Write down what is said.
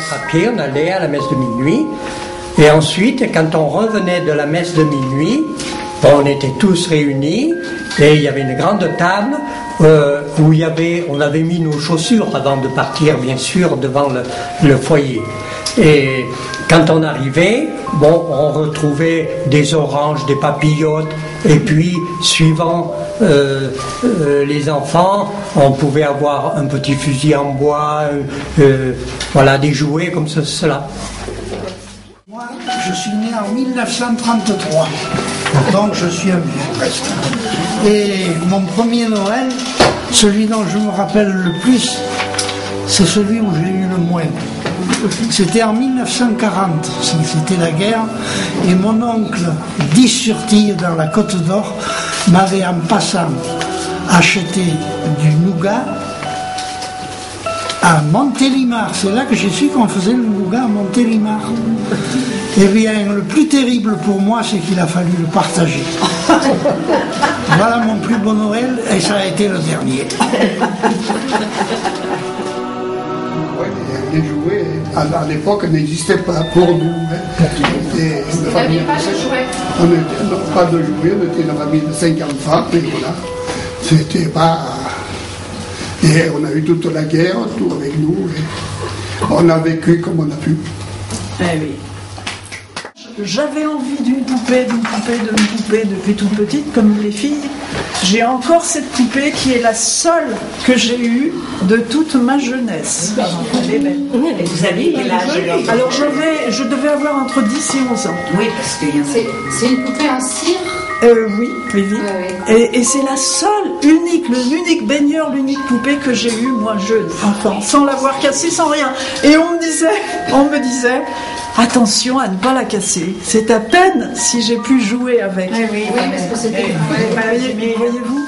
mettre à pied, on allait à la messe de minuit. Et ensuite, quand on revenait de la messe de minuit, on était tous réunis et il y avait une grande table où on avait mis nos chaussures avant de partir, bien sûr, devant le foyer. Et quand on arrivait, on retrouvait des oranges, des papillotes, et puis, suivant les enfants, on pouvait avoir un petit fusil en bois, voilà, des jouets comme cela. Moi, je suis né en 1933, donc je suis un vieux presque. Et mon premier Noël, celui dont je me rappelle le plus, c'est celui où j'ai eu le moins. C'était en 1940, c'était la guerre, et mon oncle, 10 sur Tille dans la Côte d'Or, m'avait en passant acheté du nougat à Montélimar. C'est là que j'ai su qu'on faisait le nougat à Montélimar. Eh bien, le plus terrible pour moi, c'est qu'il a fallu le partager. Voilà mon plus beau Noël, et ça a été le dernier. Les jouets, à l'époque, n'existaient pas pour nous. Vous n'aviez pas de jouets? On n'avait pas de jouets, on était une famille de 5 enfants, et voilà. C'était pas... Et on a eu toute la guerre, tout avec nous, et on a vécu comme on a pu. Eh oui. J'avais envie d'une poupée depuis toute petite, comme les filles. J'ai encore cette poupée qui est la seule que j'ai eue de toute ma jeunesse. Elle est belle. Vous avez quel âge? Alors je devais avoir entre 10 et 11 ans. Oui, parce qu'il y en a... C'est une poupée en cire? Oui. Et c'est la seule, l'unique baigneur, l'unique poupée que j'ai eue, moi, jeune, enfant, sans l'avoir cassée, sans rien. Et on me disait, attention à ne pas la casser. C'est à peine si j'ai pu jouer avec. Oui, parce que c'était... Voyez-vous,